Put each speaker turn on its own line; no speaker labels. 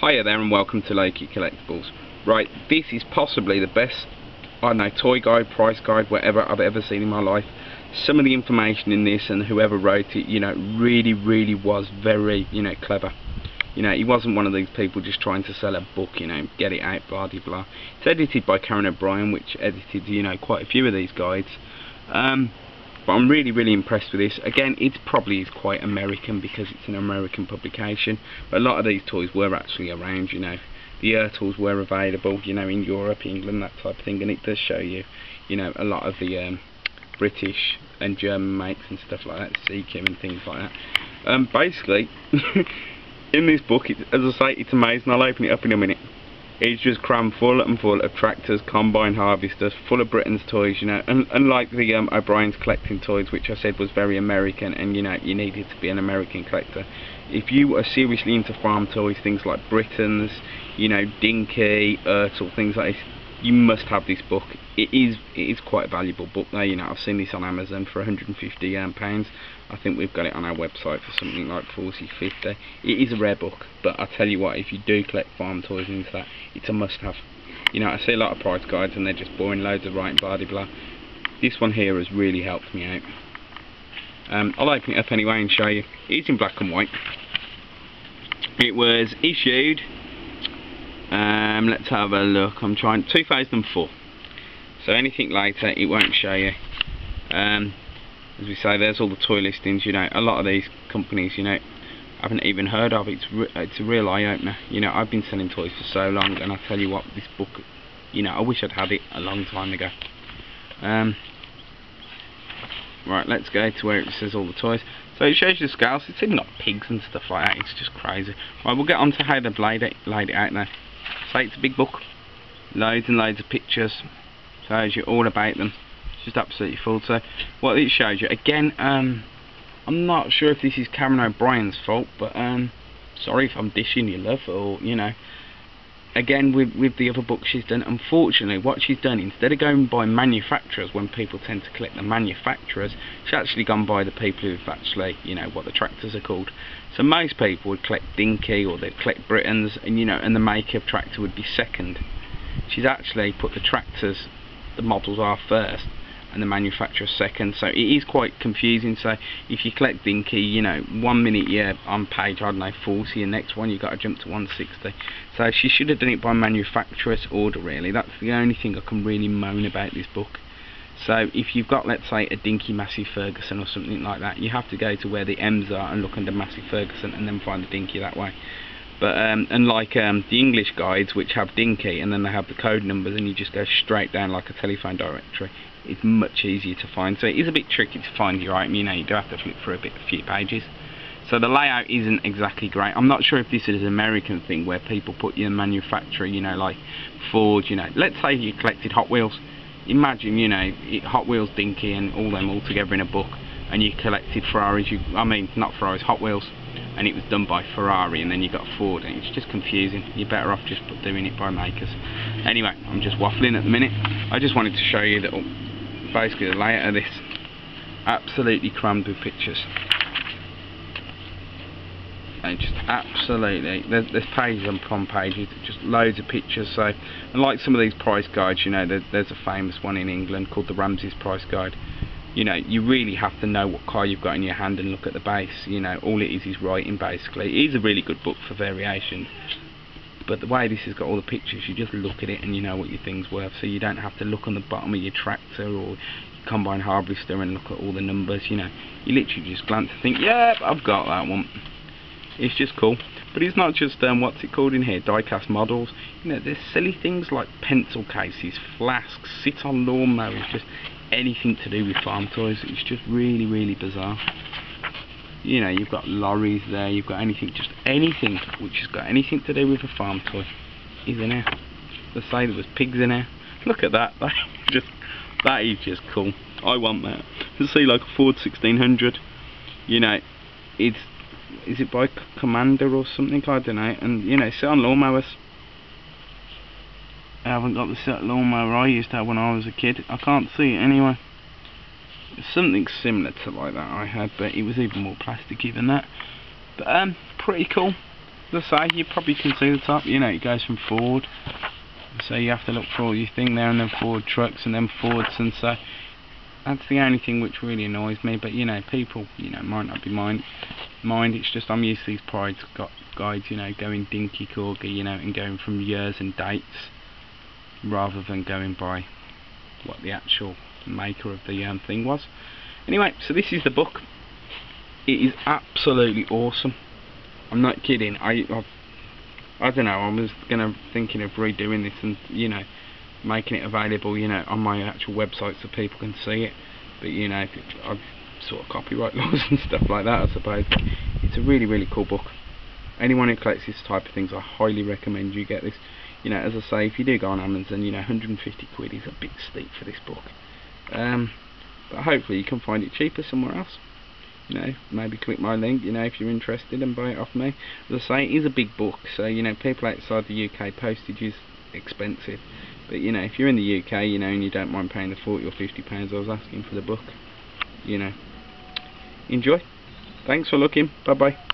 Hiya there and welcome to Loki Collectibles. Right, this is possibly the best, I don't know, toy guide, price guide, whatever I've ever seen in my life. Some of the information in this and whoever wrote it, really was very, clever. He wasn't one of these people just trying to sell a book, get it out, blah de blah. It's edited by Karen O'Brien, which edited, quite a few of these guides. But I'm really impressed with this. Again, it probably is quite American because it's an American publication, but a lot of these toys were actually around, The ertls were available, in Europe, England, that type of thing, and it does show you, a lot of the British and German makes and stuff like that, CQ and things like that. Basically, in this book, as I say, it's amazing. I'll open it up in a minute. It's just crammed full and full of tractors, combine harvesters, full of Britain's toys, and like the O'Brien's collecting toys, which I said was very American, and you needed to be an American collector. If you are seriously into farm toys, things like Britain's, Dinky, ertl, things like this, you must have this book. It is quite a valuable book though. I've seen this on Amazon for £150. I think we've got it on our website for something like 40, 50. It is a rare book, but I tell you what, if you do collect farm toys and that, it's a must-have. I see a lot of price guides and they're just boring, loads of writing, blah blah blah. This one here has really helped me out. I'll open it up anyway and show you. It's in black and white. It was issued. Let's have a look. I'm trying 2004. So anything later, it won't show you. As we say, there's all the toy listings. A lot of these companies, I haven't even heard of. It's a real eye opener. I've been selling toys for so long, and I tell you what, this book, I wish I'd had it a long time ago. Right, let's go to where it says all the toys. So it shows you the scales. It's even got pigs and stuff like that. It's just crazy. Right, we'll get on to how they've laid it out now. So it's a big book, loads and loads of pictures. Shows you all about them. It's just absolutely full. So what it shows you, again, I'm not sure if this is Karen O'Brien's fault, but sorry if I'm dishing your love, or again with the other books she's done. Unfortunately, what she's done, instead of going by manufacturers, when people tend to collect the manufacturers, she's actually gone by the people who've actually, what the tractors are called. So most people would collect Dinky, or they'd collect Britain's, and and the maker of tractor would be second. She's actually put the tractors, the models are first, and the manufacturer second, so it is quite confusing. So if you collect Dinky, 1 minute you're on page, I don't know, 40, and next one you've got to jump to 160. So she should have done it by manufacturer's order, really. That's the only thing I can really moan about this book. So if you've got, let's say, a Dinky Massey Ferguson or something like that, you have to go to where the M's are and look under Massey Ferguson and then find the Dinky that way. But unlike the English guides, which have Dinky and then they have the code numbers, and you just go straight down like a telephone directory, it's much easier to find. So it is a bit tricky to find your item. You do have to flip through a few pages. So the layout isn't exactly great. I'm not sure if this is an American thing where people put your manufacturer, like Ford, let's say you collected Hot Wheels. Imagine, Hot Wheels, Dinky and all them all together in a book, and you collected Ferraris, not Ferraris, Hot Wheels, and it was done by Ferrari, and then you got Ford, and it's just confusing. You're better off just doing it by makers. Anyway, I'm just waffling at the minute. I just wanted to show you that basically the layout of this, absolutely crammed with pictures. And just absolutely, there's pages upon pages, just loads of pictures. So, and like some of these price guides, there's a famous one in England called the Ramsey's Price Guide. You really have to know what car you've got in your hand and look at the base. All it is writing basically. It is a really good book for variation, but the way this has got all the pictures, you just look at it and you know what your thing's worth. So you don't have to look on the bottom of your tractor or your combine harvester and look at all the numbers. You literally just glance and think, yeah, I've got that one. It's just cool. But it's not just what's it called in here, die-cast models. There's silly things like pencil cases, flasks, sit-on lawnmowers, just anything to do with farm toys. It's just really bizarre. You've got lorries there, you've got anything, just anything which has got anything to do with a farm toy is in here. Let's say there was pigs in here. Look at that. That is just cool. I want that. To see like a Ford 1600, is it by Commander or something, I don't know, and sit on lawnmowers. I haven't got the set lawnmower I used to have when I was a kid. I can't see it anyway. It's something similar to like that I had, but it was even more plasticky than that. But pretty cool. as I say, you probably can see the top, you know, it goes from Ford, so you have to look for all your thing there, and then Ford trucks, and then Fords, and so that's the only thing which really annoys me. But you know, people, you know, might not be mind. It's just I'm used to these prides guides, you know, going dinky corgi, you know, and going from years and dates rather than going by what the actual maker of the thing was. Anyway, so this is the book. It is absolutely awesome. I'm not kidding. I don't know. I was thinking of redoing this and, you know, making it available, you know, on my actual website so people can see it. But you know, I've sort of copyright laws and stuff like that, I suppose. But it's a really, really cool book. Anyone who collects this type of things, I highly recommend you get this. You know, as I say, if you do go on Amazon, you know, 150 quid is a bit steep for this book. But hopefully you can find it cheaper somewhere else. You know, maybe click my link, you know, if you're interested, and buy it off me. As I say, it is a big book, so you know, people outside the UK, postage is expensive. But you know, if you're in the UK, you know, and you don't mind paying the 40 or 50 pounds I was asking for the book, you know, enjoy. Thanks for looking. Bye bye.